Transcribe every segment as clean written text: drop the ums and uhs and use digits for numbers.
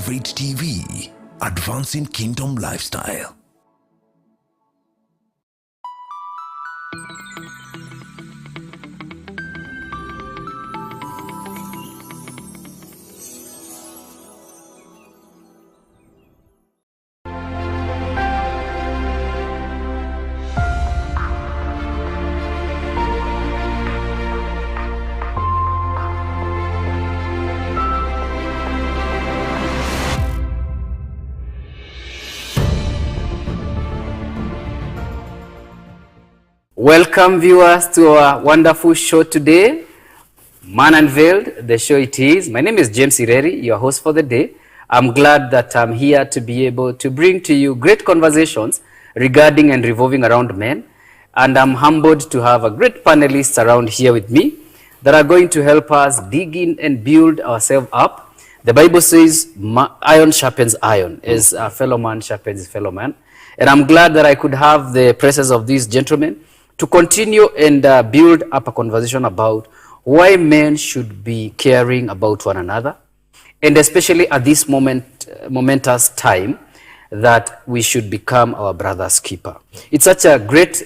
favorite TV, advancing kingdom lifestyle. Welcome viewers to our wonderful show today, Unveiled, the show it is. My name is James Ireri, your host for the day. I'm glad that I'm here to be able to bring to you great conversations regarding and revolving around men. And I'm humbled to have a great panelists around here with me that are going to help us dig in and build ourselves up. The Bible says iron sharpens iron, as a fellow man sharpens his fellow man. And I'm glad that I could have the presence of these gentlemen to continue and build up a conversation about why men should be caring about one another, and especially at this momentous time that we should become our brother's keeper. It's such a great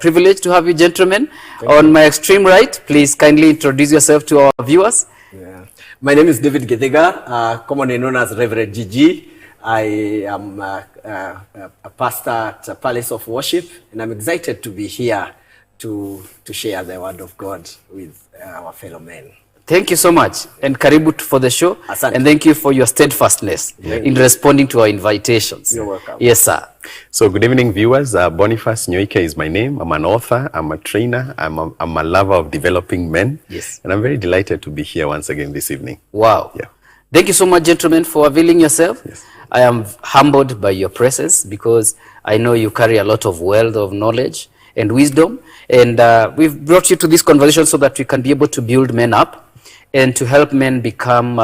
privilege to have you gentlemen. On my extreme right, please kindly introduce yourself to our viewers. Yeah. My name is David Githiga, commonly known as Reverend Gigi. I am a pastor at Palace of Worship, and I'm excited to be here to share the word of God with our fellow men. Thank you so much, and karibu for the show. Asante. And thank you for your steadfastness in responding to our invitations. You're welcome. Yes, sir. So good evening, viewers. Boniface Nyoike is my name. I'm an author, I'm a trainer, I'm a lover of developing men. Yes. And I'm very delighted to be here once again this evening. Wow. Yeah. Thank you so much, gentlemen, for availing yourself. Yes. I am humbled by your presence because I know you carry a lot of wealth of knowledge and wisdom. And we've brought you to this conversation so that we can be able to build men up and to help men become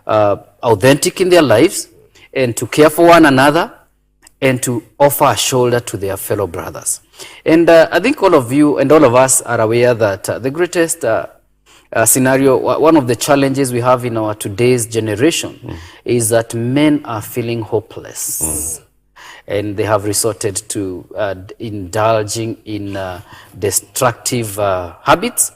authentic in their lives and to care for one another and to offer a shoulder to their fellow brothers. And I think all of you and all of us are aware that the greatest scenario, one of the challenges we have in our today's generation is that men are feeling hopeless. And they have resorted to indulging in destructive habits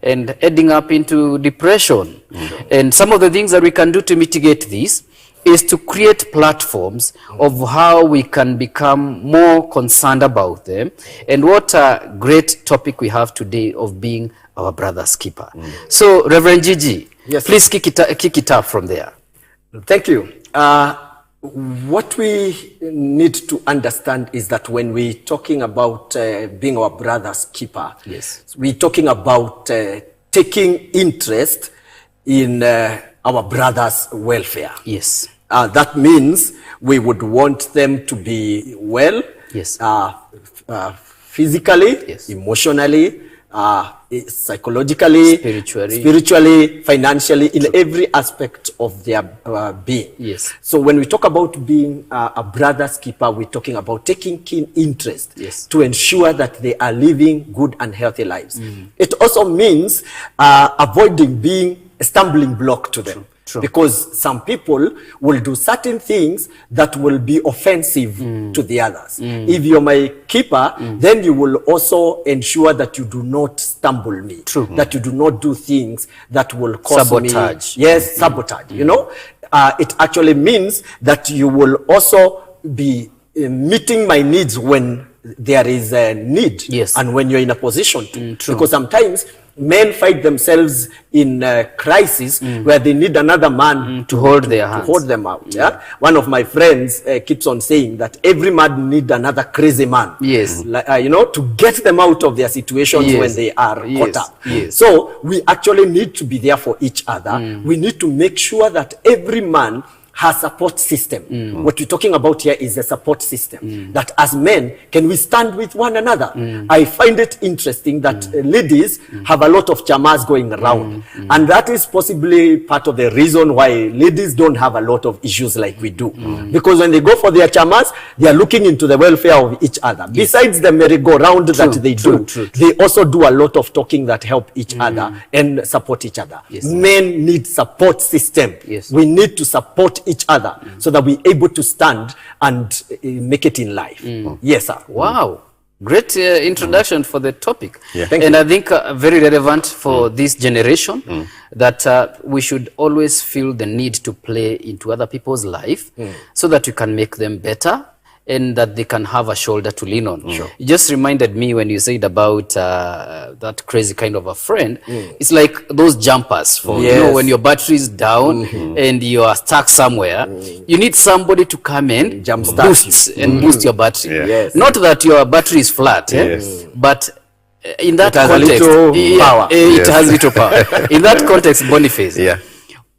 and heading up into depression. And some of the things that we can do to mitigate this is to create platforms of how we can become more concerned about them. And what a great topic we have today of being our brother's keeper. So, Reverend Gigi, yes, please kick it up from there. Thank you. What we need to understand is that when we're talking about being our brother's keeper, yes, we're talking about taking interest in our brother's welfare. Yes. That means we would want them to be well, yes, physically, yes, emotionally, psychologically, spiritually, financially, in every aspect of their being. Yes. So when we talk about being a brother's keeper, we're talking about taking keen interest, yes, to ensure that they are living good and healthy lives. It also means avoiding being a stumbling block to them. True. Because some people will do certain things that will be offensive to the others. If you're my keeper, then you will also ensure that you do not stumble me. True. That you do not do things that will cause sabotage. me. Yes, sabotage. You know, it actually means that you will also be meeting my needs when there is a need. Yes. And when you're in a position to. True. Because sometimes men find themselves in a crisis where they need another man to hold their hands, to hold them out. Yeah. One of my friends keeps on saying that every man need another crazy man. Yes. You know, to get them out of their situations, yes, when they are caught up. Yes. So we actually need to be there for each other. We need to make sure that every man has support system. What we're talking about here is a support system. That as men, can we stand with one another? I find it interesting that ladies have a lot of chamas going around. And that is possibly part of the reason why ladies don't have a lot of issues like we do. Because when they go for their chamas, they are looking into the welfare of each other. Yes. Besides the merry-go-round that they do, they also do a lot of talking that help each other and support each other. Yes. Men need support system. Yes. We need to support each other so that we're able to stand and make it in life. Yes, sir. Wow. Great introduction for the topic. Yeah. Thank and you. I think very relevant for this generation that we should always feel the need to play into other people's life so that we can make them better and that they can have a shoulder to lean on. Sure. It just reminded me when you said about that crazy kind of a friend. It's like those jumpers for, you know, Yes. when your battery is down and you are stuck somewhere, you need somebody to come and Jumpstart boost and boost your battery. Yeah. Yes. Not that your battery is flat, Yes. but in that It has a context, little power. it Yes. has little power. In that context, Boniface, Yeah.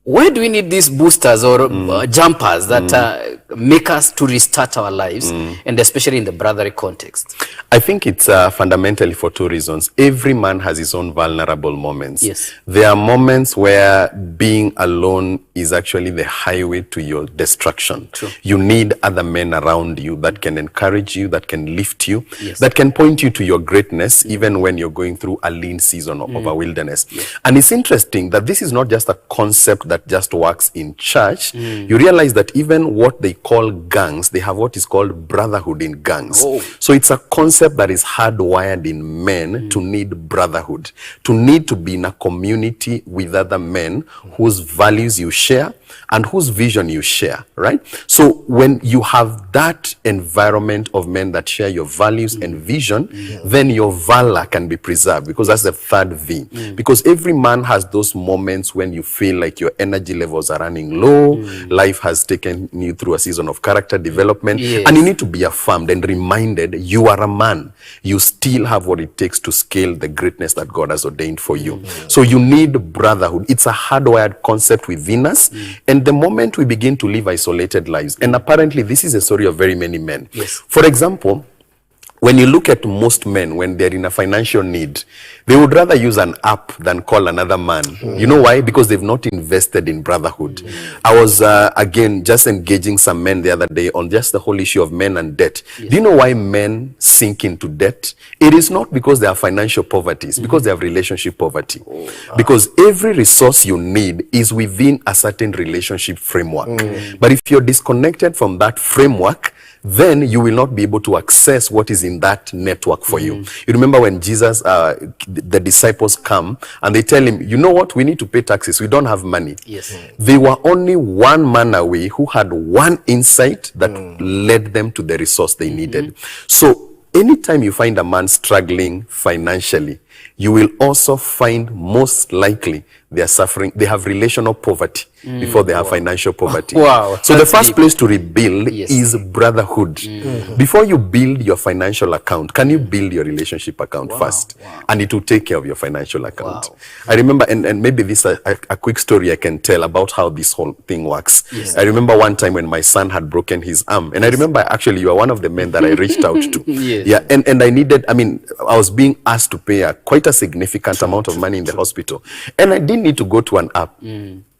why do we need these boosters or jumpers that make us to restart our lives, and especially in the brotherly context? I think it's fundamentally for two reasons. Every man has his own vulnerable moments. Yes. There are moments where being alone is actually the highway to your destruction. True. You need other men around you that can encourage you, that can lift you, Yes. that can point you to your greatness, even when you're going through a lean season of a wilderness. And it's interesting that this is not just a concept that just works in church. You realize that even what they call gangs, they have what is called brotherhood in gangs. Oh. So it's a concept that is hardwired in men to need brotherhood, to need to be in a community with other men whose values you share and whose vision you share, right? So when you have that environment of men that share your values and vision, then your valor can be preserved, because that's the third V. Because every man has those moments when you feel like your energy levels are running low, life has taken you through a season of character development, Yes. and you need to be affirmed and reminded you are a man. You still have what it takes to scale the greatness that God has ordained for you. So you need brotherhood. It's a hardwired concept within us. And the moment we begin to live isolated lives, and apparently this is a story of very many men. Yes. For example, when you look at most men, when they're in a financial need, they would rather use an app than call another man. You know why? Because they've not invested in brotherhood. I was, again, just engaging some men the other day on just the whole issue of men and debt. Do you know why men sink into debt? It is not because they have financial poverty. It's because they have relationship poverty. Because every resource you need is within a certain relationship framework. But if you're disconnected from that framework, then you will not be able to access what is in that network for you. You remember when Jesus, the disciples come and they tell him, you know what, we need to pay taxes, we don't have money. Yes. They were only one man away who had one insight that led them to the resource they needed. So anytime you find a man struggling financially, you will also find most likely they are suffering, they have relational poverty before they have financial poverty. Wow, So the that's first deep. place to rebuild Yes. is brotherhood. Before you build your financial account, can you build your relationship account first? And it will take care of your financial account. Wow. I remember, and maybe this is a quick story I can tell about how this whole thing works. I remember one time when my son had broken his arm, and I remember actually you are one of the men that I reached out to. Yes. Yeah, and I needed, I mean, I was being asked to pay quite a significant amount of money in the hospital, and I didn't need to go to an app.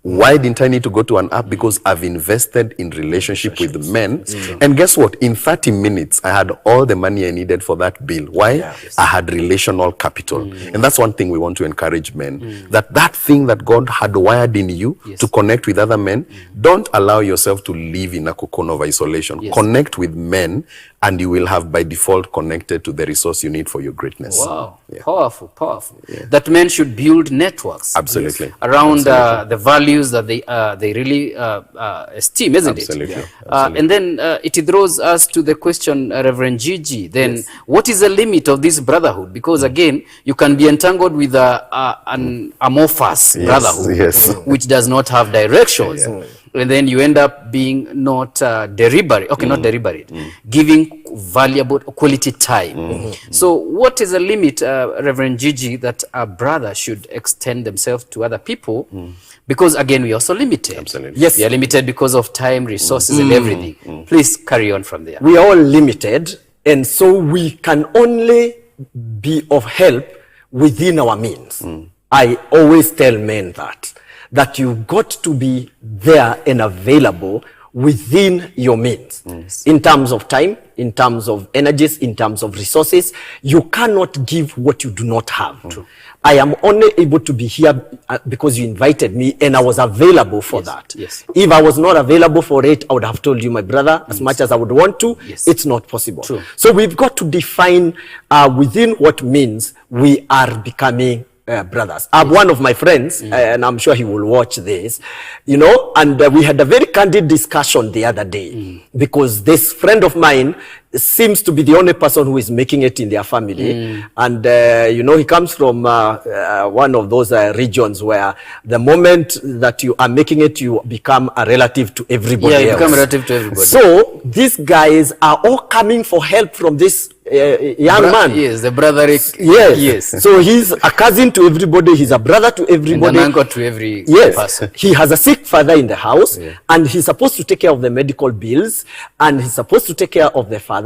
Why didn't I need to go to an app? Because I've invested in relationship with men. And guess what? In 30 minutes, I had all the money I needed for that bill. Why? I had relational capital. And that's one thing we want to encourage men. That thing that God had wired in you to connect with other men, don't allow yourself to live in a cocoon of isolation. Connect with men, and you will have by default connected to the resource you need for your greatness. Wow, powerful, powerful. That men should build networks. Absolutely. Around the values that they really esteem, isn't Absolutely. it? Absolutely. And then it throws us to the question, Reverend Gigi, then what is the limit of this brotherhood? Because again, you can be entangled with an amorphous brotherhood, which does not have directions. And then you end up being not deliberate, not deliberate, giving valuable quality time. So what is the limit, Reverend Gigi, that a brother should extend themselves to other people? Because again, we are also limited. Absolutely. Yes. We are limited because of time, resources, and everything. Please carry on from there. We are all limited, and so we can only be of help within our means. I always tell men that you've got to be there and available within your means. In terms of time, in terms of energies, in terms of resources. You cannot give what you do not have. I am only able to be here because you invited me and I was available for that. If I was not available for it, I would have told you, my brother, as much as I would want to, it's not possible. So we've got to define within what means we are becoming brothers. One of my friends, and I'm sure he will watch this, you know, and we had a very candid discussion the other day because this friend of mine seems to be the only person who is making it in their family. And, you know, he comes from one of those regions where the moment that you are making it, you become a relative to everybody else. You become a relative to everybody. So these guys are all coming for help from this young man. Yes, the brother. Yes. So he's a cousin to everybody. He's a brother to everybody. And an uncle to every person. He has a sick father in the house, and he's supposed to take care of the medical bills, and he's supposed to take care of the father.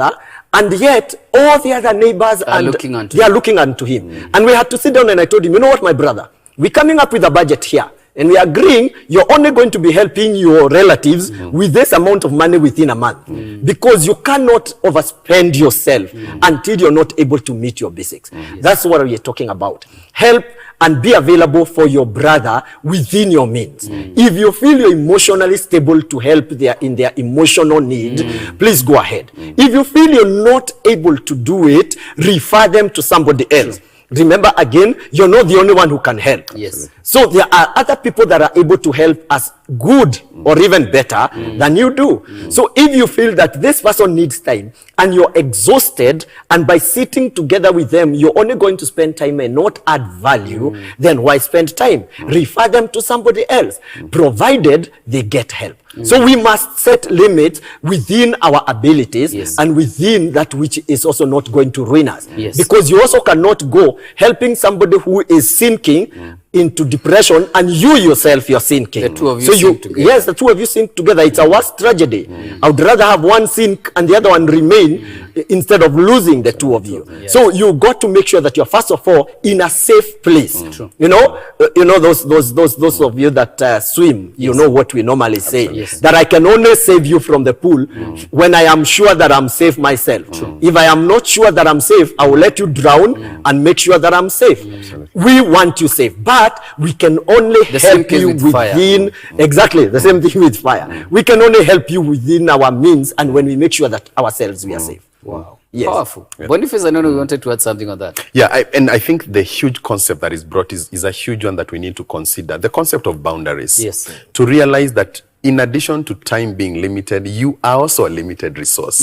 And yet, all the other neighbors are looking unto him. And we had to sit down, and I told him, you know what, my brother? We're coming up with a budget here. And we are agreeing you're only going to be helping your relatives with this amount of money within a month. Because you cannot overspend yourself until you're not able to meet your basics. That's what we're talking about. Help and be available for your brother within your means. If you feel you're emotionally stable to help in their emotional need, please go ahead. If you feel you're not able to do it, refer them to somebody else. Remember, again, you're not the only one who can help. So there are other people that are able to help as good or even better than you do. So if you feel that this person needs time and you're exhausted, and by sitting together with them, you're only going to spend time and not add value, then why spend time? Refer them to somebody else, provided they get help. So we must set limits within our abilities and within that which is also not going to ruin us. Because you also cannot go helping somebody who is sinking into depression and you yourself you're sinking. The two of you sink together. Yes, the two of you sink together. It's a worse tragedy. I would rather have one sink and the other one remain instead of losing the two of you. So you got to make sure that you're first of all in a safe place. You know those of you that swim, you know what we normally say, that I can only save you from the pool when I am sure that I'm safe myself. If I am not sure that I'm safe, I will let you drown and make sure that I'm safe. We want you safe, but we can only help you within exactly the same thing with fire. We can only help you within our means, and when we make sure that ourselves we are safe. Wow. Powerful. Boniface, I know we wanted to add something on that. Yeah, and I think the huge concept that is brought is a huge one that we need to consider. The concept of boundaries. To realize that in addition to time being limited, you are also a limited resource.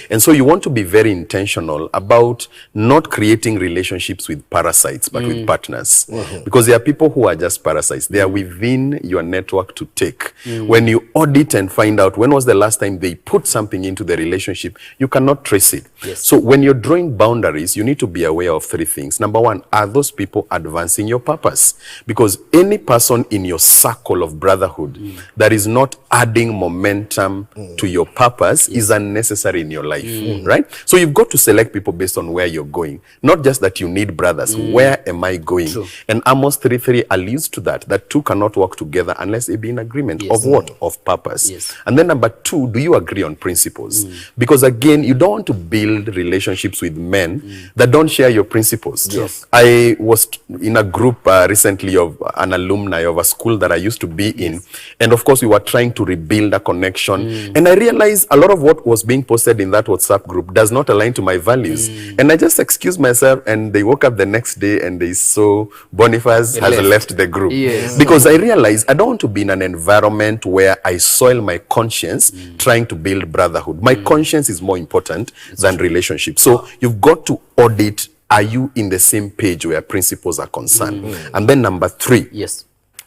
And so you want to be very intentional about not creating relationships with parasites, but with partners. Because there are people who are just parasites. They are within your network to take. When you audit and find out when was the last time they put something into the relationship, you cannot trace it. So when you're drawing boundaries, you need to be aware of three things. Number one, are those people advancing your purpose? Because any person in your circle of brotherhood that is not adding momentum to your purpose is unnecessary in your life, right? So you've got to select people based on where you're going. Not just that you need brothers. Where am I going? And Amos 3:3 alludes to that two cannot work together unless they be in agreement of what? Of purpose. And then number two, do you agree on principles? Because again, you don't want to build relationships with men that don't share your principles. I was in a group recently of an alumni of a school that I used to be in. And of course, we were trying to rebuild a connection. And I realized a lot of what was being posted in that WhatsApp group does not align to my values. And I just excused myself, and they woke up the next day and they saw Boniface has left the group. Because I realized I don't want to be in an environment where I soil my conscience trying to build brotherhood. My conscience is more important than relationships. So you've got to audit, are you in the same page where principles are concerned? And then number three,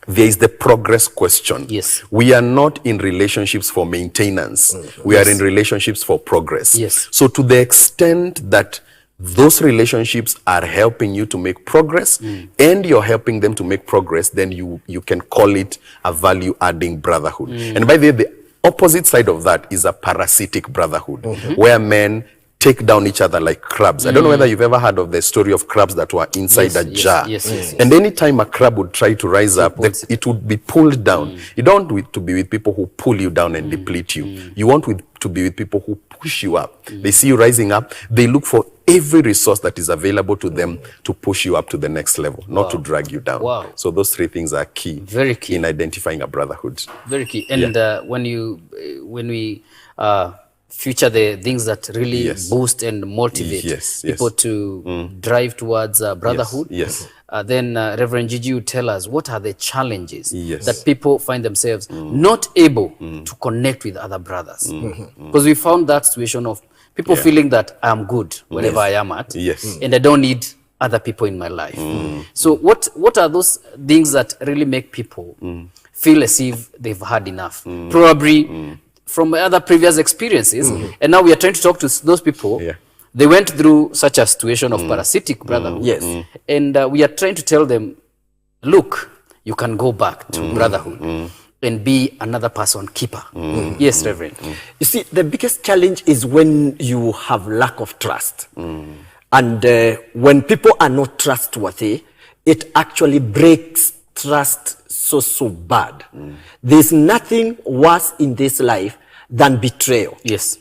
there is the progress question. We are not in relationships for maintenance. We are in relationships for progress. So to the extent that those relationships are helping you to make progress and you're helping them to make progress, then you can call it a value-adding brotherhood. And by the way, the opposite side of that is a parasitic brotherhood, where men take down each other like crabs. I don't know whether you've ever heard of the story of crabs that were inside a jar. Yes. And anytime a crab would try to rise up, it would be pulled down. You don't want to be with people who pull you down and deplete you. You want to be with people who push you up. They see you rising up. They look for every resource that is available to them to push you up to the next level, not to drag you down. Wow. So those three things are key. Very key. In identifying a brotherhood. Very key. And when we future the things that really boost and motivate people to drive towards brotherhood. Then Reverend Gigi will tell us what are the challenges that people find themselves not able to connect with other brothers. Because we found that situation of people feeling that I am good wherever I am at, and I don't need other people in my life. So what are those things that really make people feel as if they've had enough? Probably from other previous experiences, and now we are trying to talk to those people. They went through such a situation of parasitic brotherhood, and we are trying to tell them, look, you can go back to brotherhood and be another person keeper. Yes, Reverend. You see, the biggest challenge is when you have lack of trust. And when people are not trustworthy, it actually breaks trust so bad. There's nothing worse in this life than betrayal. Yes.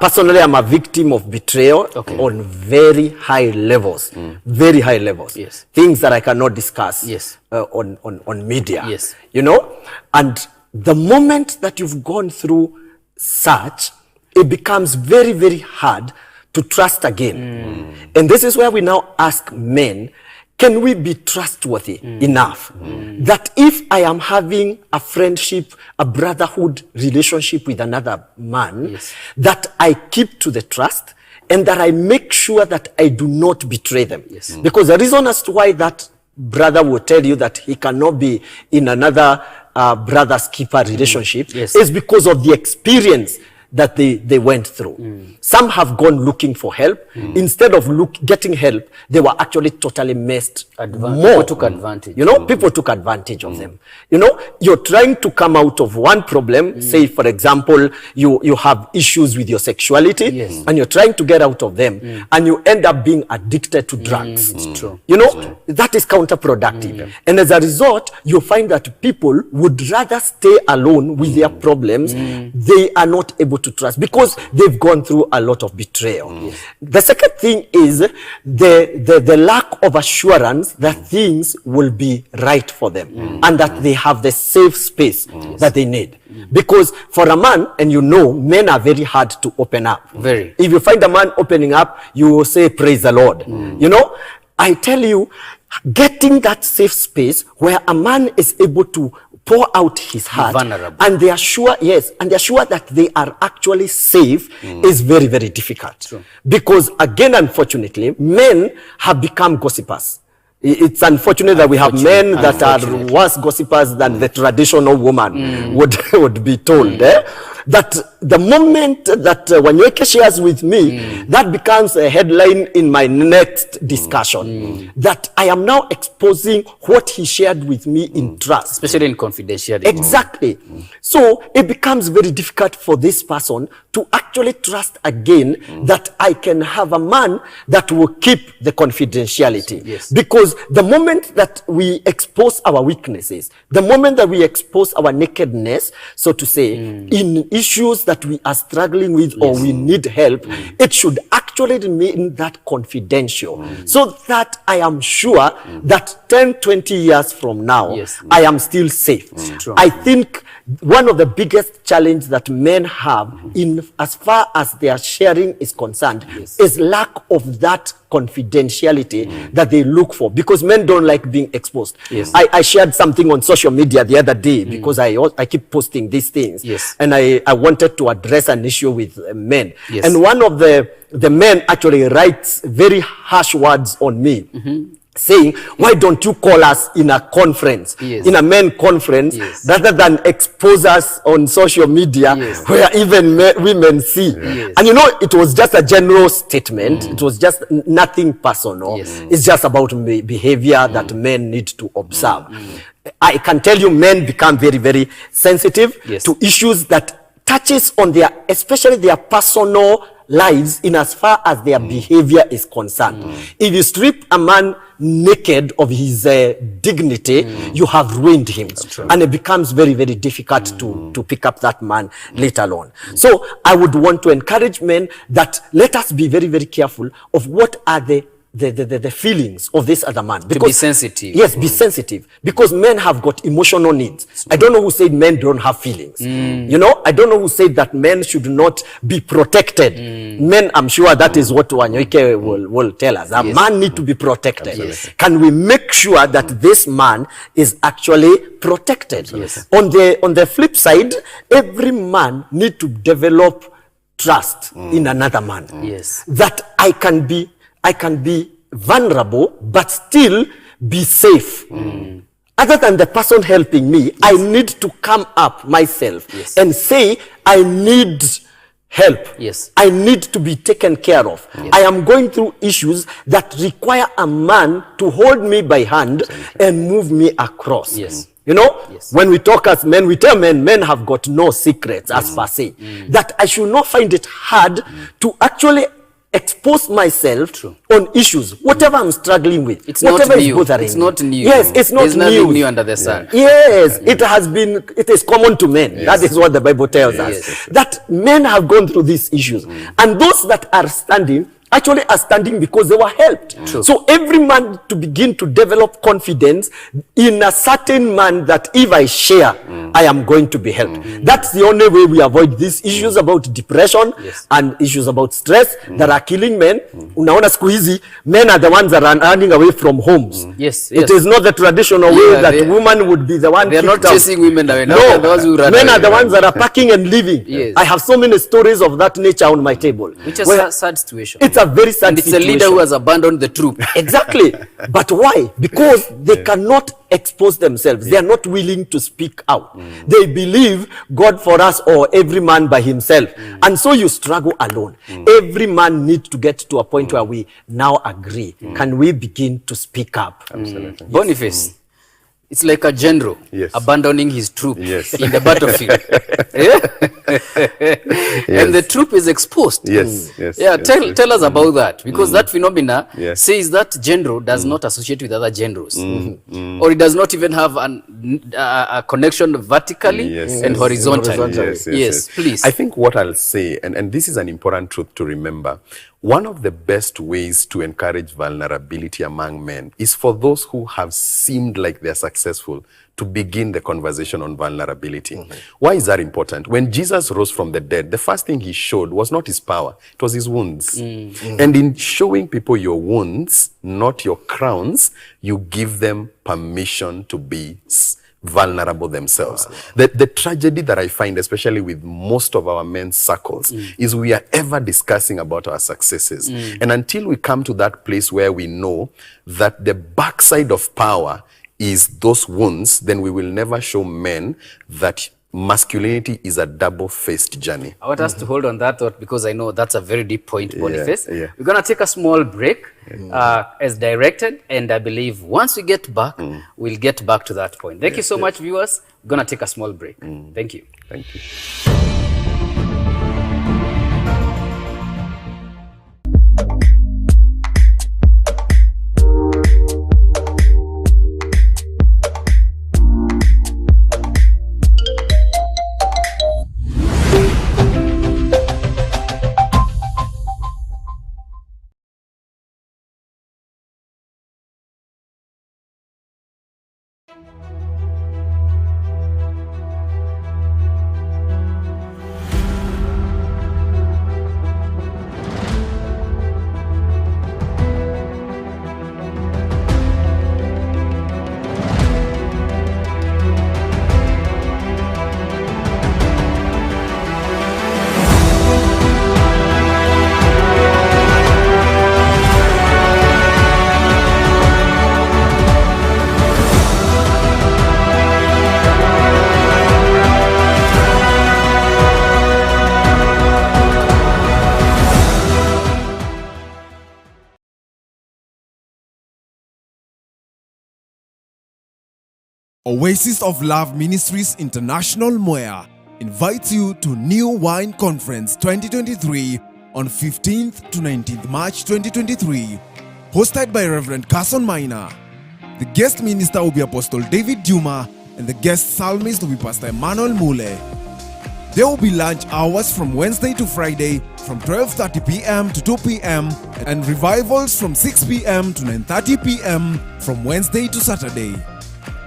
Personally, I'm a victim of betrayal on very high levels. Very high levels. Yes. Things that I cannot discuss on media. Yes. You know? And the moment that you've gone through such, it becomes very, very hard to trust again. And this is where we now ask men, can we be trustworthy enough that if I am having a friendship, a brotherhood relationship with another man, that I keep to the trust and that I make sure that I do not betray them? Because the reason as to why that brother will tell you that he cannot be in another brother's keeper relationship is because of the experience that they went through. Some have gone looking for help. Instead of getting help, they were actually totally messed more. People took advantage. You know, people took advantage of them. You know, you're trying to come out of one problem. Say, for example, you have issues with your sexuality, and you're trying to get out of them, and you end up being addicted to drugs. It's true. You know, that is counterproductive. And as a result, you find that people would rather stay alone with their problems. They are not able to trust because they've gone through a lot of betrayal. The second thing is the lack of assurance that things will be right for them and that they have the safe space that they need. Because for a man, and you know, men are very hard to open up. Very. If you find a man opening up, you will say, praise the Lord. You know, I tell you, getting that safe space where a man is able to pour out his heart, and they are sure, and they are sure that they are actually safe, is very, very difficult. True. Because again, unfortunately, men have become gossipers. It's unfortunate that we have men that are worse gossipers than the traditional woman would be told. That the moment that Nyoike shares with me, that becomes a headline in my next discussion. That I am now exposing what he shared with me in trust. Especially in confidentiality. Exactly. So it becomes very difficult for this person to actually trust again that I can have a man that will keep the confidentiality. Because the moment that we expose our weaknesses, the moment that we expose our nakedness, so to say, in issues that we are struggling with or we need help, it should actually remain that confidential. So that I am sure that 10, 20 years from now, I am still safe. I think one of the biggest challenges that men have in as far as their sharing is concerned is lack of that confidentiality that they look for, because men don't like being exposed. I shared something on social media the other day because I keep posting these things, and I wanted to address an issue with men, and one of the men actually writes very harsh words on me, saying, why don't you call us in a conference, in a men conference, rather than expose us on social media where even women see. And you know, it was just a general statement. It was just nothing personal. It's just about behavior that men need to observe. I can tell you, men become very, very sensitive to issues that touches on their, especially their personal lives in as far as their behavior is concerned. If you strip a man naked of his dignity, you have ruined him. And it becomes very, very difficult to pick up that man later on. So I would want to encourage men that let us be very, very careful of what are the feelings of this other man. Because, to be sensitive. Yes, be sensitive. Because men have got emotional needs. I don't know who said men don't have feelings. You know, I don't know who said that men should not be protected. Men, I'm sure that is what Nyoike will tell us. A man need to be protected. Can we make sure that this man is actually protected? On the flip side, every man need to develop trust in another man. That I can be vulnerable, but still be safe. Other than the person helping me, I need to come up myself and say, I need help. I need to be taken care of. I am going through issues that require a man to hold me by hand and move me across. You know, when we talk as men, we tell men have got no secrets as per se. That I should not find it hard to actually expose myself on issues, whatever I'm struggling with, it's whatever not is new. bothering It's not new. Yes, it's not There's nothing new. new under the sun. Yes, it is common to men. That is what the Bible tells us. That men have gone through these issues. And those that are standing actually are standing because they were helped. So every man to begin to develop confidence in a certain man that if I share, I am going to be helped. That's the only way we avoid these issues about depression and issues about stress that are killing men. Unaona siku hizi, men are the ones that are running away from homes. It is not the traditional way that woman would be the one. They are not chasing women away. No, men are the ones that are packing and leaving. I have so many stories of that nature on my table. Which is a sad situation. It's a very sad situation. And it's a leader who has abandoned the troop. Exactly. But why? Because they cannot expose themselves. They are not willing to speak out. They believe God for us or every man by himself. And so you struggle alone. Every man needs to get to a point where we now agree. Can we begin to speak up? Absolutely. Boniface. It's like a general abandoning his troop in the battlefield. And the troop is exposed. Tell us about that. Because that phenomena says that general does not associate with other generals. Or it does not even have a connection vertically and horizontally. Yes, please. I think what I'll say, and this is an important truth to remember, one of the best ways to encourage vulnerability among men is for those who have seemed like they're successful to begin the conversation on vulnerability. Why is that important? When Jesus rose from the dead, the first thing he showed was not his power, it was his wounds. And in showing people your wounds, not your crowns, you give them permission to be vulnerable themselves. The tragedy that I find, especially with most of our men's circles, is we are ever discussing about our successes. And until we come to that place where we know that the backside of power is those wounds, then we will never show men that masculinity is a double-faced journey. I want us to hold on that thought because I know that's a very deep point, Boniface. We're going to take a small break as directed, and I believe once we get back, we'll get back to that point. Thank you so much, viewers. We're going to take a small break. Thank you. Thank you. Oasis of Love Ministries International Moya invites you to New Wine Conference 2023 on 15th to 19th March 2023, hosted by Reverend Carson Minor. The guest minister will be Apostle David Duma, and the guest psalmist will be Pastor Emmanuel Mule. There will be lunch hours from Wednesday to Friday from 12:30 p.m. to 2 p.m. and revivals from 6 p.m. to 9:30 p.m. from Wednesday to Saturday.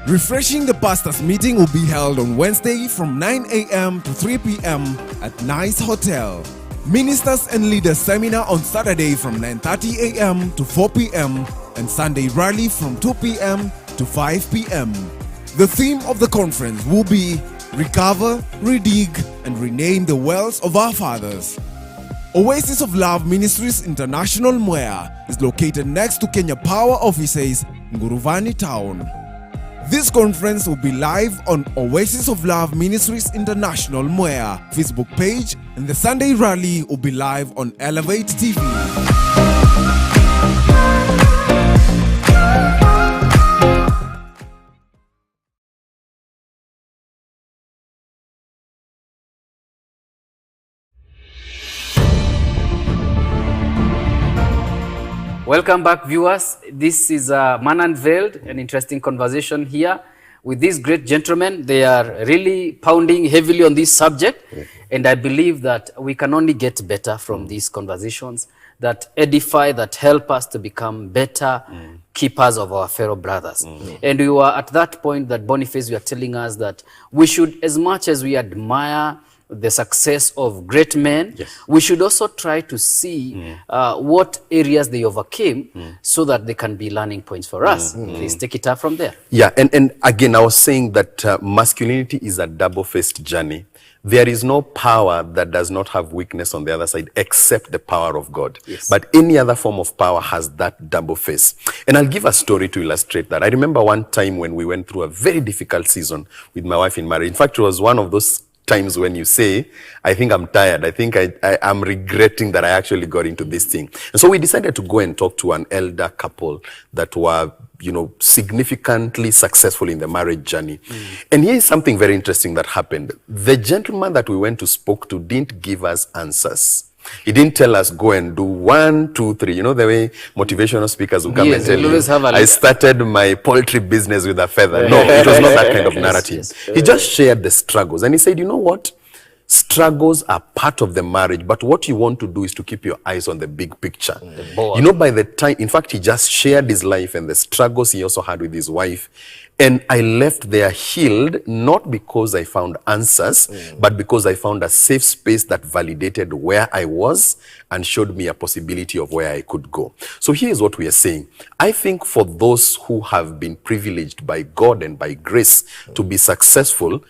Refreshing the Pastors meeting will be held on Wednesday from 9 a.m. to 3 p.m. at Nice Hotel. Ministers and Leaders Seminar on Saturday from 9:30 a.m. to 4 p.m. and Sunday Rally from 2 p.m. to 5 p.m. The theme of the conference will be Recover, Redig, and Rename the Wells of Our Fathers. Oasis of Love Ministries International Mwea is located next to Kenya Power Offices in Nguruvani Town. This conference will be live on Oasis of Love Ministries International Mwea Facebook page, and the Sunday Rally will be live on Elevate TV. Welcome back, viewers. This is Man Unveiled, an interesting conversation here with these great gentlemen. They are really pounding heavily on this subject, and I believe that we can only get better from these conversations that edify, that help us to become better keepers of our fellow brothers. And we were at that point that Boniface, you are telling us that we should, as much as we admire the success of great men, we should also try to see what areas they overcame so that they can be learning points for us. Please take it up from there. Yeah, and again, I was saying that masculinity is a double-faced journey. There is no power that does not have weakness on the other side except the power of God. But any other form of power has that double face. And I'll give a story to illustrate that. I remember one time when we went through a very difficult season with my wife in marriage. In fact, it was one of those times when you say, I think I'm tired. I think I'm regretting that I actually got into this thing. And so we decided to go and talk to an elder couple that were, you know, significantly successful in the marriage journey. And here is something very interesting that happened. The gentleman that we went to spoke to didn't give us answers. He didn't tell us, go and do 1, 2, 3. You know the way motivational speakers will come and tell you, I started my poultry business with a feather. No, it was not that kind of narrative. He just shared the struggles. And he said, you know what? Struggles are part of the marriage, but what you want to do is to keep your eyes on the big picture. You know, by the time, in fact, he just shared his life and the struggles he also had with his wife. And I left there healed, not because I found answers, but because I found a safe space that validated where I was and showed me a possibility of where I could go. So here's what we are saying. I think for those who have been privileged by God and by grace to be successful,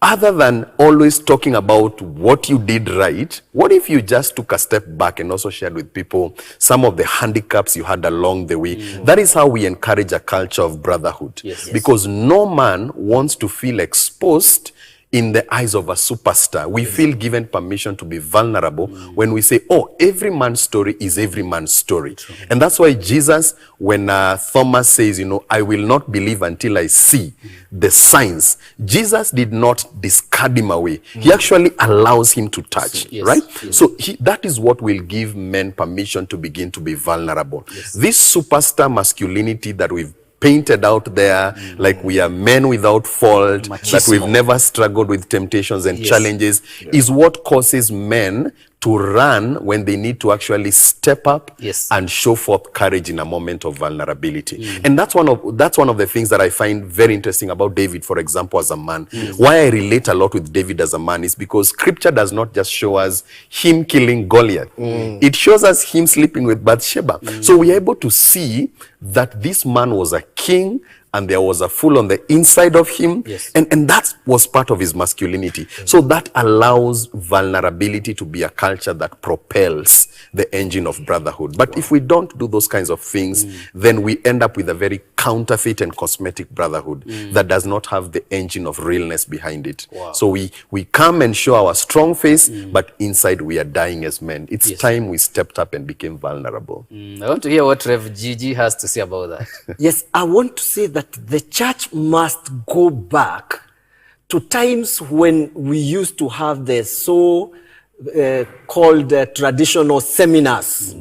other than always talking about what you did right, what if you just took a step back and also shared with people some of the handicaps you had along the way? That is how we encourage a culture of brotherhood. Because no man wants to feel exposed in the eyes of a superstar. We feel given permission to be vulnerable when we say, oh, every man's story is every man's story. And that's why Jesus, when Thomas says, you know, I will not believe until I see the signs, Jesus did not discard him away. He actually allows him to touch, right? So that is what will give men permission to begin to be vulnerable. This superstar masculinity that we've painted out there, like we are men without fault, that we've never struggled with temptations and challenges, is what causes men to run when they need to actually step up and show forth courage in a moment of vulnerability. And that's one of the things that I find very interesting about David, for example, as a man. Why I relate a lot with David as a man is because scripture does not just show us him killing Goliath. It shows us him sleeping with Bathsheba. So we are able to see that this man was a king, and there was a fool on the inside of him. And that was part of his masculinity. So that allows vulnerability to be a culture that propels the engine of brotherhood. But if we don't do those kinds of things, then we end up with a very counterfeit and cosmetic brotherhood that does not have the engine of realness behind it. So we come and show our strong face, but inside we are dying as men. It's time we stepped up and became vulnerable. I want to hear what Rev Gigi has to say about that. Yes, I want to say that the church must go back to times when we used to have the called traditional seminars.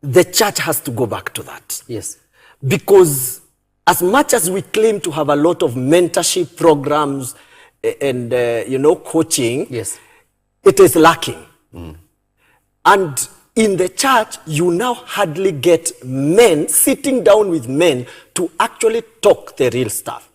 The church has to go back to that. Yes. Because as much as we claim to have a lot of mentorship programs and, coaching, Yes. it is lacking. And in the church, you now hardly get men sitting down with men to actually talk the real stuff.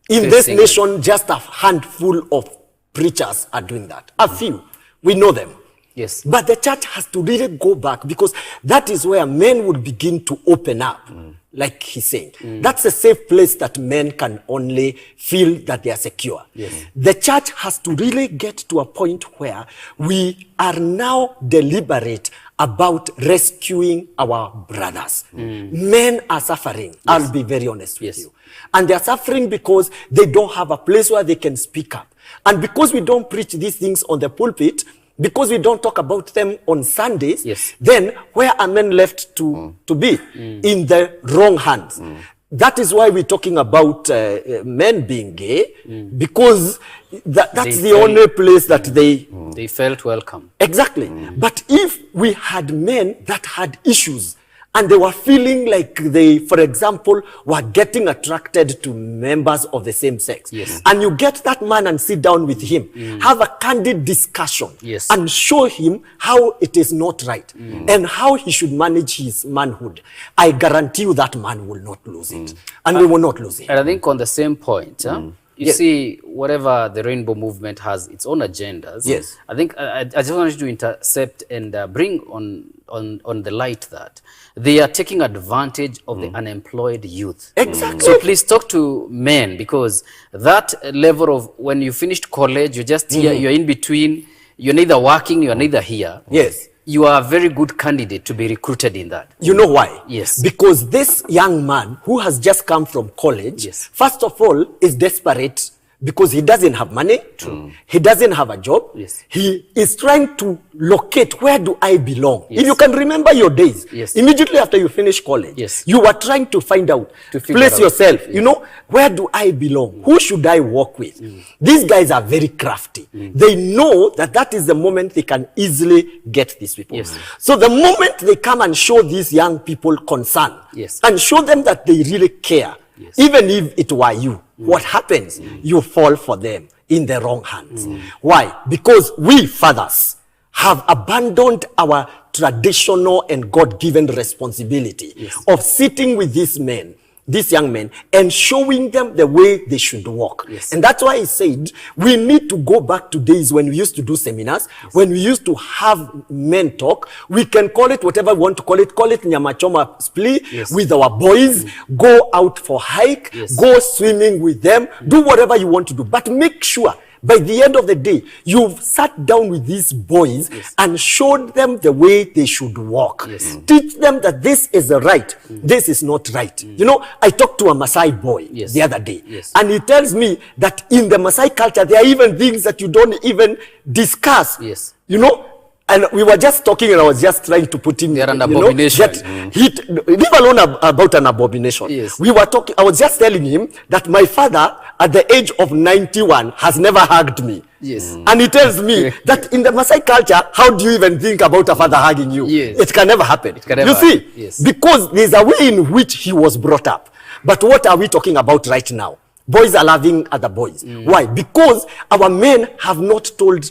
In this nation, just a handful of preachers are doing that. A few. We know them. Yes. But the church has to really go back, because that is where men would begin to open up, like he's saying. That's a safe place that men can only feel that they are secure. Yes. The church has to really get to a point where we are now deliberate about rescuing our brothers. Men are suffering. Yes. I'll be very honest with you. And they are suffering because they don't have a place where they can speak up. And because we don't preach these things on the pulpit, because we don't talk about them on Sundays, yes. then where are men left to be? In the wrong hands. That is why we're talking about men being gay, because that's the only place that they felt welcome. Exactly. But if we had men that had issues, and they were feeling like they, for example, were getting attracted to members of the same sex. Yes. And you get that man and sit down with him, have a candid discussion, yes. and show him how it is not right, and how he should manage his manhood. I guarantee you that man will not lose it. And we will not lose it. And I think on the same point, you see, whatever the Rainbow Movement has its own agendas. Yes. I think I just wanted to intercept and bring on the light that they are taking advantage of the unemployed youth. Exactly. So please talk to men, because that level of when you finished college, you're just here, you're in between, you're neither working, you're neither here. Yes. You are a very good candidate to be recruited in that. You know why? Yes. Because this young man who has just come from college, yes. first of all, is desperate because he doesn't have money. True. He doesn't have a job. Yes. He is trying to locate, where do I belong? Yes. If you can remember your days, yes. immediately after you finish college, yes. you were trying to find out, place yourself, yes. Where do I belong? Who should I work with? These guys are very crafty. They know that that is the moment they can easily get these people. Yes. So the moment they come and show these young people concern, yes. and show them that they really care, yes. even if it were you, what happens? You fall for them in the wrong hands. Why? Because we fathers have abandoned our traditional and God-given responsibility, yes. of sitting with these men, these young men, and showing them the way they should walk. Yes. And that's why I said we need to go back to days when we used to do seminars, yes. when we used to have men talk. We can call it whatever we want to call it Nyamachoma Splee, yes. with our boys, go out for hike, yes. go swimming with them, do whatever you want to do. But make sure by the end of the day, you've sat down with these boys, yes. and showed them the way they should walk. Yes. Teach them that this is the right, this is not right. I talked to a Maasai boy, yes. the other day, yes. and he tells me that in the Maasai culture, there are even things that you don't even discuss. Yes. And we were just talking, and I was just trying to put him, they are an abomination. Leave alone about an abomination. Yes. We were talking, I was just telling him that my father, at the age of 91, has never hugged me. Yes. And he tells me that in the Maasai culture, how do you even think about a father hugging you? Yes. It can never happen. It can never you see? happen. Yes. Because there's a way in which he was brought up. But what are we talking about right now? Boys are loving other boys. Why? Because our men have not told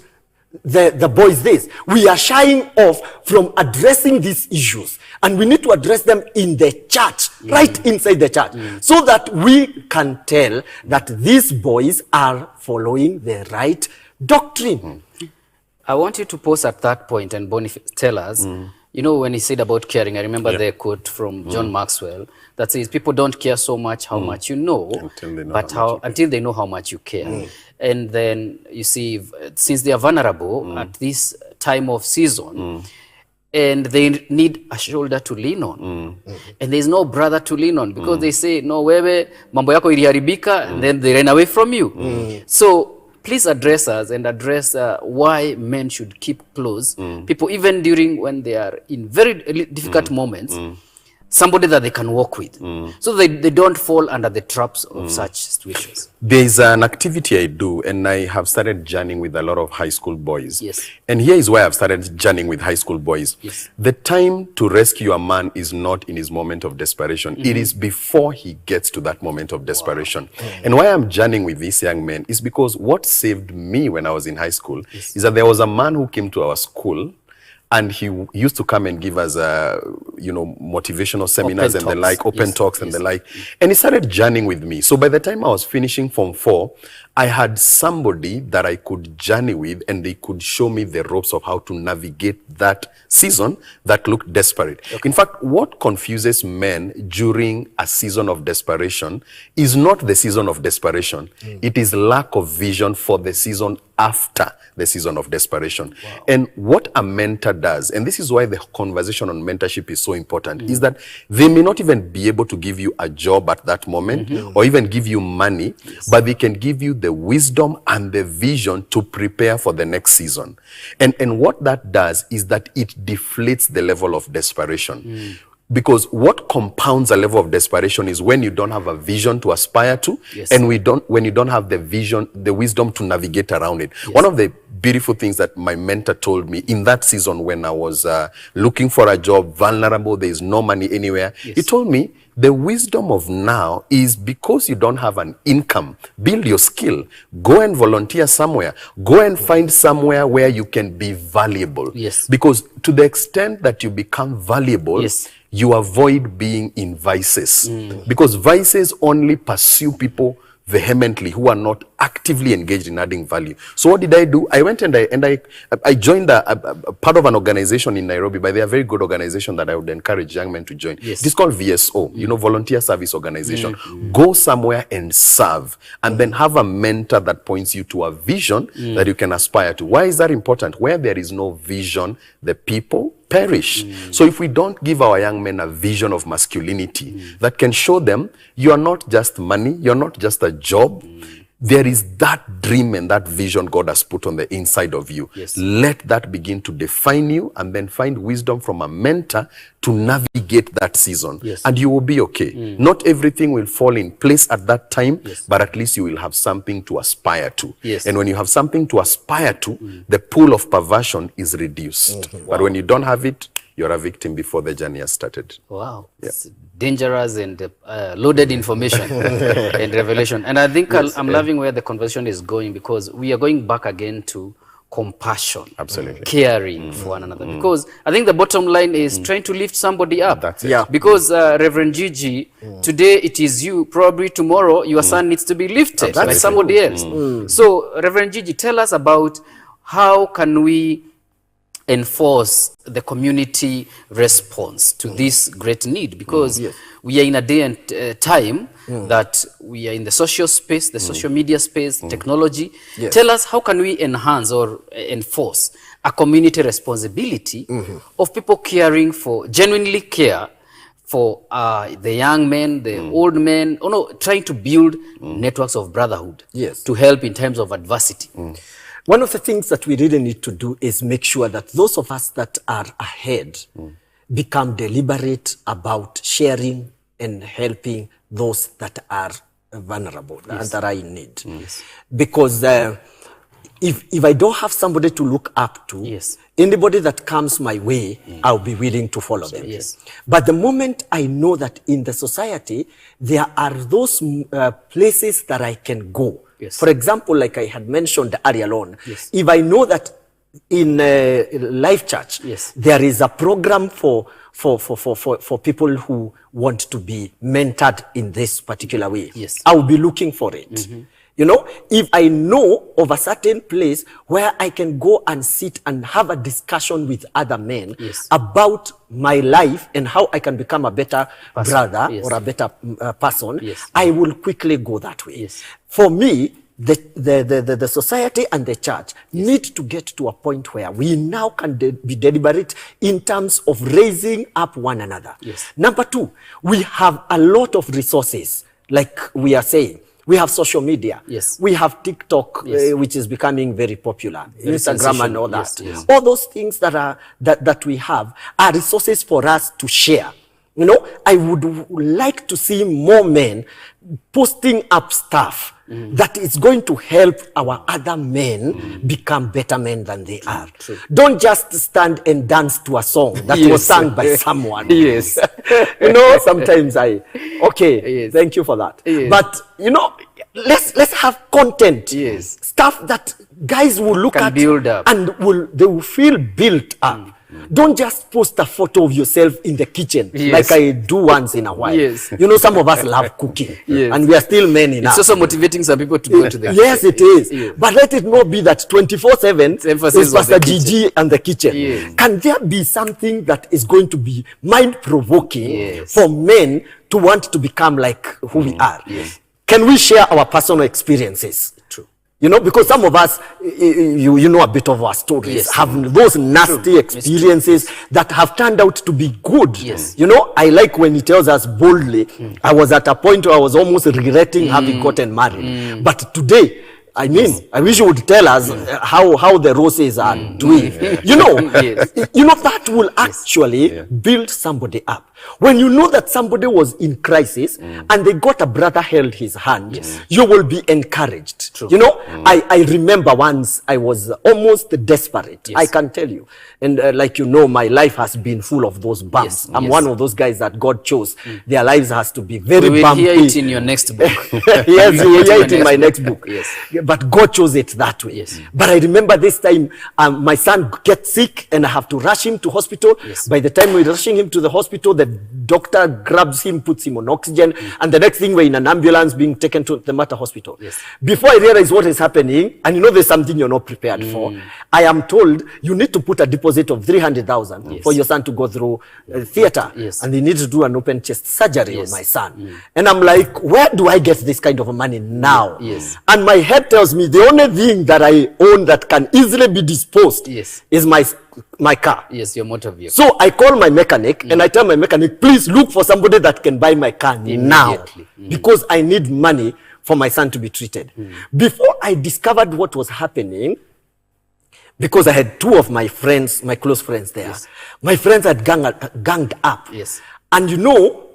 the boys this. We are shying off from addressing these issues, and we need to address them in the church, right inside the church, so that we can tell that these boys are following the right doctrine. I want you to pause at that point and Boniface tell us, when he said about caring, I remember the quote from John Maxwell that says, people don't care so much how much you know, until they know how much you care. And then you see, since they are vulnerable at this time of season, and they need a shoulder to lean on, and there's no brother to lean on, because they say, no, wewe mambo yako iliharibika, and then they ran away from you. So please address us and address why men should keep close. People, even during when they are in very difficult moments, somebody that they can work with, so they don't fall under the traps of such situations. There's an activity I do, and I have started journeying with a lot of high school boys. Yes. And here is why I've started journeying with high school boys. Yes. The time to rescue a man is not in his moment of desperation. It is before he gets to that moment of desperation. And why I'm journeying with these young men is because what saved me when I was in high school is that there was a man who came to our school, and he used to come and give us, motivational seminars and the like, open talks and the like. And he started journeying with me. So by the time I was finishing Form 4, I had somebody that I could journey with, and they could show me the ropes of how to navigate that season that looked desperate. Okay. In fact, what confuses men during a season of desperation is not the season of desperation. It is lack of vision for the season after the season of desperation. Wow. And what a mentor does, and this is why the conversation on mentorship is so important, is that they may not even be able to give you a job at that moment or even give you money, but they can give you the wisdom and the vision to prepare for the next season. And what that does is that it deflates the level of desperation. Because what compounds a level of desperation is when you don't have a vision to aspire to, and when you don't have the vision, the wisdom to navigate around it. One of the beautiful things that my mentor told me in that season when I was looking for a job, vulnerable, there is no money anywhere, he told me, the wisdom of now is because you don't have an income, build your skill, go and volunteer somewhere, go and find somewhere where you can be valuable. Because to the extent that you become valuable, you avoid being in vices. Because vices only pursue people vehemently who are not actively engaged in adding value. So what did I do? I went and I joined a part of an organization in Nairobi, but they are a very good organization that I would encourage young men to join. It is called VSO, volunteer service organization. Go somewhere and serve, and then have a mentor that points you to a vision that you can aspire to. Why is that important? Where there is no vision, the people perish. So if we don't give our young men a vision of masculinity that can show them you are not just money, you're not just a job, there is that dream and that vision God has put on the inside of you. Let that begin to define you, and then find wisdom from a mentor to navigate that season. And you will be okay. Not everything will fall in place at that time, but at least you will have something to aspire to. And when you have something to aspire to, the pool of perversion is reduced. But when you don't have it, you're a victim before the journey has started. Wow. It's dangerous and loaded information and revelation. And I think I'm loving where the conversation is going, because we are going back again to compassion, caring for one another. Because I think the bottom line is trying to lift somebody up. That's it. Because Reverend Gigi, today it is you, probably tomorrow your son needs to be lifted by somebody else. So Reverend Gigi, tell us about how can we enforce the community response to this great need, because we are in a day and time that we are in the social space, the social media space, technology. Tell us, how can we enhance or enforce a community responsibility of people caring for, genuinely care for the young men, the old men, trying to build networks of brotherhood to help in times of adversity. One of the things that we really need to do is make sure that those of us that are ahead become deliberate about sharing and helping those that are vulnerable and that are in need. Because if I don't have somebody to look up to, anybody that comes my way, I'll be willing to follow them. But the moment I know that in the society, there are those places that I can go. For example, like I had mentioned earlier on, if I know that in Life Church, there is a program for people who want to be mentored in this particular way, I will be looking for it. If I know of a certain place where I can go and sit and have a discussion with other men about my life and how I can become a better brother or a better person, I will quickly go that way. For me, the society and the church need to get to a point where we now can be deliberate in terms of raising up one another. Number two, we have a lot of resources, like we are saying. We have social media. We have TikTok, which is becoming very popular. Instagram and all that. All those things that we have are resources for us to share. You know, I would like to see more men posting up stuff that is going to help our other men become better men than they are. Don't just stand and dance to a song that was sung by someone. Yes. You know, sometimes thank you for that. Yes. But, you know, let's have content. Yes. Stuff that guys will look at build up. and they will feel built up. Don't just post a photo of yourself in the kitchen like I do once in a while. Yes. You know, some of us love cooking and we are still men enough. It's also motivating some people to go to the Yes, it is. Yes. But let it not be that 24/7 emphasis is on Pastor the kitchen. Gigi and the kitchen. Yes. Can there be something that is going to be mind-provoking Yes. for men to want to become like who we are? Yes. Can we share our personal experiences? True. You know, because some of us, you know a bit of our stories, Yes. have those nasty experiences that have turned out to be good. Yes. You know, I like when he tells us boldly, I was at a point where I was almost regretting having gotten married. But today, I mean, I wish you would tell us how the roses are doing. You know, you know, that will actually build somebody up. When you know that somebody was in crisis and they got a brother held his hand, you will be encouraged. True. You know, I remember once I was almost desperate. I can tell you. And like you know, my life has been full of those bumps. I'm one of those guys that God chose. Their lives has to be very We will bumpy. hear it in your next book. Yes, you will hear it in my next book. Yes. But God chose it that way. Yes. But I remember this time, my son gets sick and I have to rush him to hospital. Yes. By the time we're rushing him to the hospital, the doctor grabs him, puts him on oxygen, and the next thing we're in an ambulance being taken to the Mater hospital. Yes. Before I realize what is happening, and you know there's something you're not prepared for, I am told you need to put a deposit of 300,000 for your son to go through theater. Yes. And they need to do an open chest surgery on my son. And I'm like, where do I get this kind of money now? Yes. And my head tells me the only thing that I own that can easily be disposed is my car. Yes, your motor vehicle. So I call my mechanic and I tell my mechanic, please look for somebody that can buy my car now because I need money for my son to be treated. Before I discovered what was happening, because I had two of my friends, my close friends there, my friends had ganged up. Yes. And you know,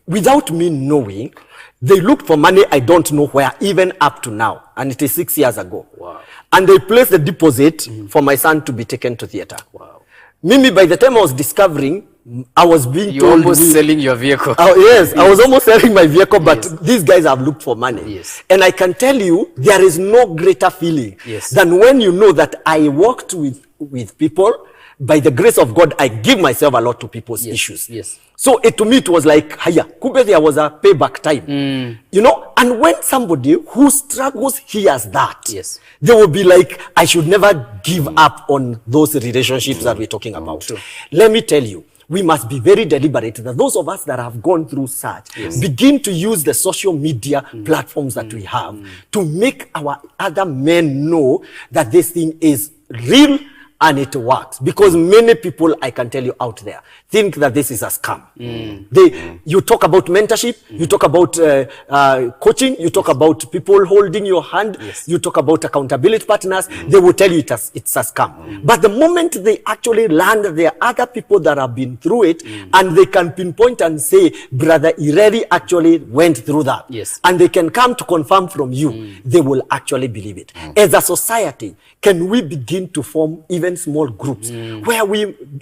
without me knowing, they looked for money I don't know where, even up to now. And it is 6 years ago. Wow. And they placed the deposit for my son to be taken to theater. Wow. Mimi, by the time I was discovering, I was being You're told... almost selling your vehicle. Yes, I was almost selling my vehicle, but these guys have looked for money. Yes. And I can tell you, there is no greater feeling Yes. than when you know that I worked with people. By the grace of God, I give myself a lot to people's issues. Yes. So to me, it was like, hiya, kumbe there was a payback time. You know, and when somebody who struggles hears that, they will be like, I should never give up on those relationships that we're talking about. True. Let me tell you, we must be very deliberate that those of us that have gone through such begin to use the social media platforms that we have to make our other men know that this thing is real and it works. Because many people, I can tell you out there, think that this is a scam. You talk about mentorship, you talk about coaching, you talk about people holding your hand, you talk about accountability partners, they will tell you it's a scam. But the moment they actually land, there are other people that have been through it, and they can pinpoint and say, Brother Ireri actually went through that. And they can come to confirm from you, they will actually believe it. As a society, can we begin to form even small groups where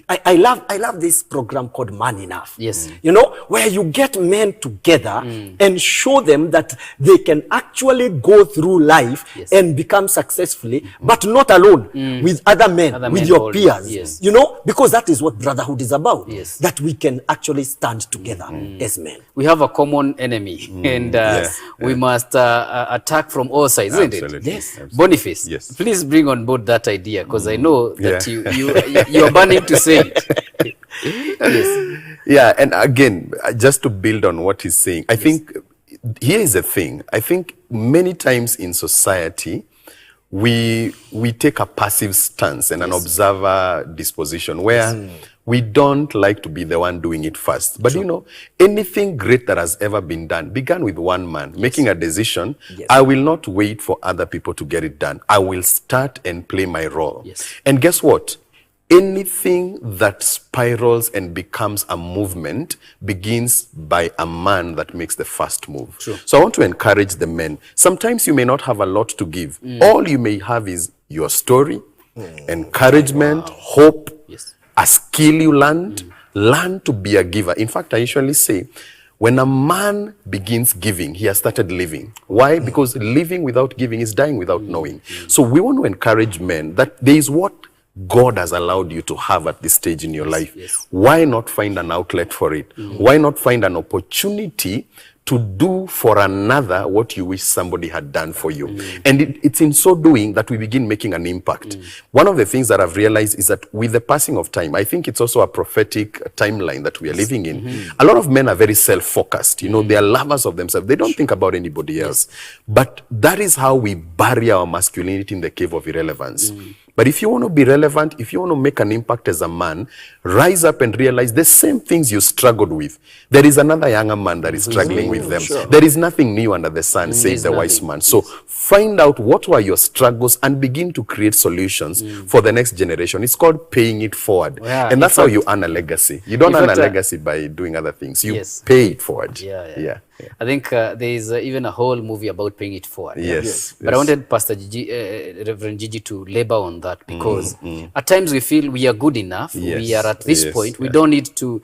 I love this program called Man Enough. You know, where you get men together and show them that they can actually go through life and become successfully, but not alone, with other men, with your peers. You know, because that is what brotherhood is about. That we can actually stand together as men. We have a common enemy, and we must attack from all sides, isn't it? Yes. Boniface, please bring on board that idea, because I know that you're burning to say it. Yeah, and again, just to build on what he's saying, I think here is the thing. I think many times in society, we take a passive stance and an observer disposition where we don't like to be the one doing it first. But you know, anything great that has ever been done began with one man making a decision. I will not wait for other people to get it done. I will start and play my role. And guess what? anything that spirals and becomes a movement begins by a man that makes the first move. True. So I want to encourage the men. Sometimes you may not have a lot to give. All you may have is your story, encouragement, hope, Yes. a skill you learned. Learn to be a giver. In fact, I usually say, when a man begins giving, he has started living. Why? Because living without giving is dying without knowing. So we want to encourage men that there is what God has allowed you to have at this stage in your life. Yes. Why not find an outlet for it? Why not find an opportunity to do for another what you wish somebody had done for you? And it's in so doing that we begin making an impact. One of the things that I've realized is that with the passing of time, I think it's also a prophetic timeline that we are living in. A lot of men are very self-focused. You know, they are lovers of themselves. They don't think about anybody else. But that is how we bury our masculinity in the cave of irrelevance. But if you want to be relevant, if you want to make an impact as a man, rise up and realize the same things you struggled with. There is another younger man that is struggling with them. Sure. There is nothing new under the sun, says the wise man. So find out what were your struggles and begin to create solutions for the next generation. It's called paying it forward. Yeah, and that's in how fact- you earn a legacy. You don't in earn a fact, legacy by doing other things. You Yes. pay it forward. Yeah. I think there is even a whole movie about paying it forward. Yes. But I wanted Pastor Gigi, Reverend Gigi to labor on that because at times we feel we are good enough. Yes. We are at this Yes. point. We don't need to,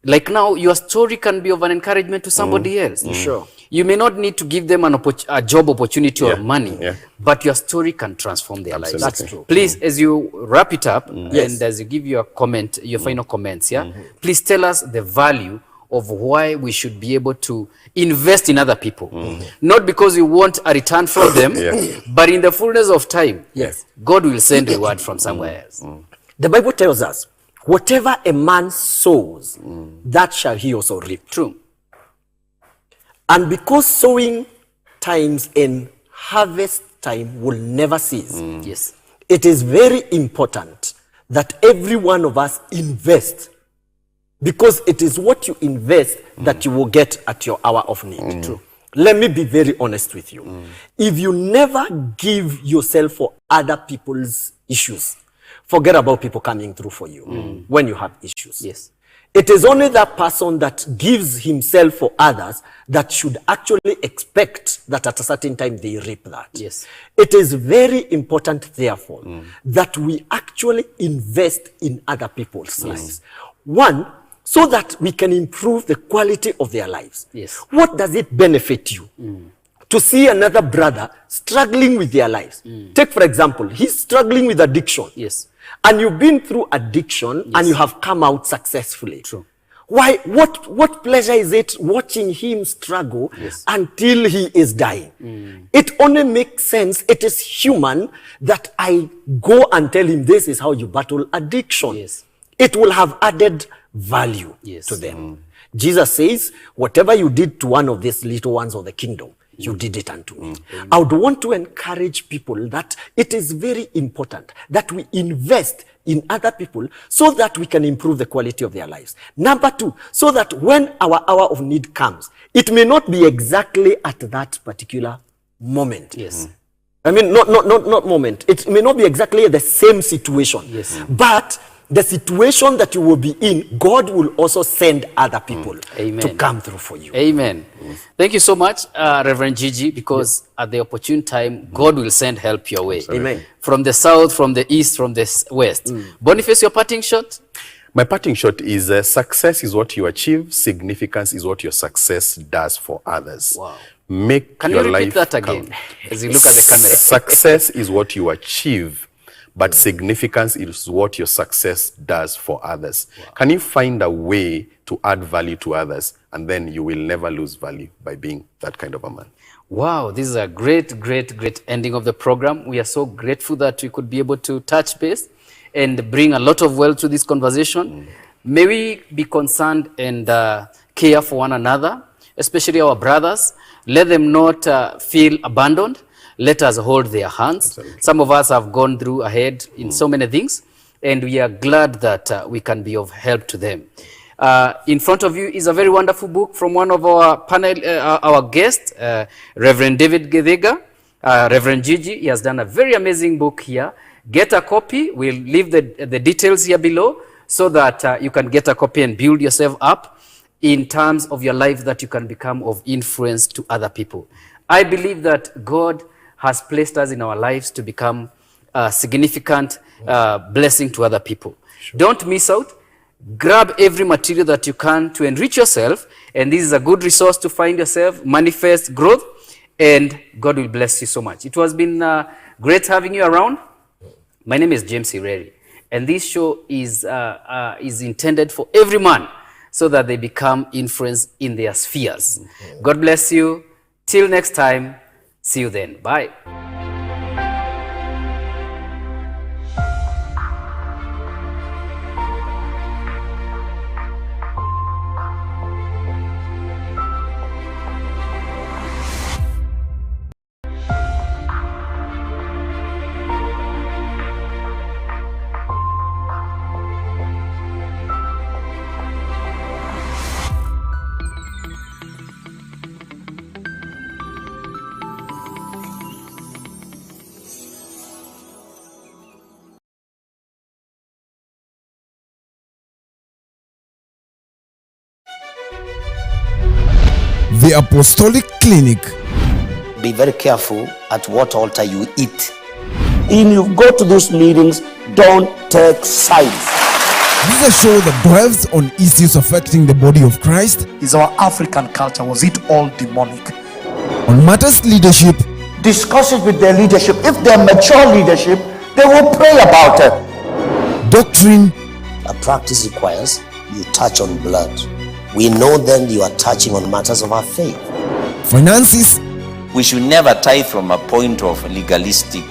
like now, your story can be of an encouragement to somebody else. Sure. You may not need to give them a job opportunity or Yeah. money, Yeah. but your story can transform their lives. Absolutely. That's true. Please, as you wrap it up Yes. and as you give your comment, your final comments, please tell us the value of why we should be able to invest in other people. Not because we want a return from them, Yeah. but in the fullness of time, Yes. God will send reward from somewhere else. The Bible tells us, whatever a man sows, that shall he also reap. True. And because sowing times and harvest time will never cease, Yes. it is very important that every one of us invest, because it is what you invest that you will get at your hour of need. True. Let me be very honest with you. If you never give yourself for other people's issues, forget about people coming through for you when you have issues. Yes. It is only that person that gives himself for others that should actually expect that at a certain time they reap that. Yes. It is very important, therefore, that we actually invest in other people's lives. One, so that we can improve the quality of their lives. Yes. What does it benefit you to see another brother struggling with their lives? Take, for example, he's struggling with addiction. Yes. And you've been through addiction and you have come out successfully. True. Why? What pleasure is it watching him struggle until he is dying? It only makes sense. It is human that I go and tell him this is how you battle addiction. Yes. It will have added value Yes. to them. Jesus says, whatever you did to one of these little ones of the kingdom, you did it unto me. I would want to encourage people that it is very important that we invest in other people so that we can improve the quality of their lives. Number two, so that when our hour of need comes, it may not be exactly at that particular moment. Yes. I mean, not moment. It may not be exactly the same situation. Yes. But the situation that you will be in, God will also send other people Amen. to come through for you. Amen. Thank you so much, Reverend Gigi, because at the opportune time, God will send help your way. Amen. From the south, from the east, from the west. Boniface, your parting shot? My parting shot is success is what you achieve. Significance is what your success does for others. Wow. Make Can your you repeat life that again count. as you look at the camera? Success is what you achieve, but significance is what your success does for others. Can you find a way to add value to others, and then you will never lose value by being that kind of a man? Wow, this is a great, great, great ending of the program. We are so grateful that we could be able to touch base and bring a lot of wealth to this conversation. May we be concerned and care for one another, especially our brothers. Let them not feel abandoned. Let us hold their hands. Absolutely. Some of us have gone through ahead in so many things, and we are glad that we can be of help to them. In front of you is a very wonderful book from one of our panel, our guests, Reverend David Githiga, Reverend Gigi. He has done a very amazing book here. Get a copy. We'll leave the details here below so that you can get a copy and build yourself up in terms of your life, that you can become of influence to other people. I believe that God has placed us in our lives to become a significant blessing to other people. Sure. Don't miss out. Grab every material that you can to enrich yourself, and this is a good resource to find yourself, manifest growth, and God will bless you so much. It has been great having you around. My name is James Ireri, and this show is intended for every man so that they become influence in their spheres. Mm-hmm. God bless you. Till next time, see you then. Bye. The Apostolic Clinic. Be very careful at what altar you eat. When you go to those meetings, don't take sides. This is a show that dwells on issues affecting the body of Christ. Is our African culture, was it all demonic? On matters leadership. Discuss it with their leadership. If they're mature leadership, they will pray about it. Doctrine. A practice requires you touch on blood. We know then you are touching on matters of our faith. Finances. We should never tithe from a point of legalistic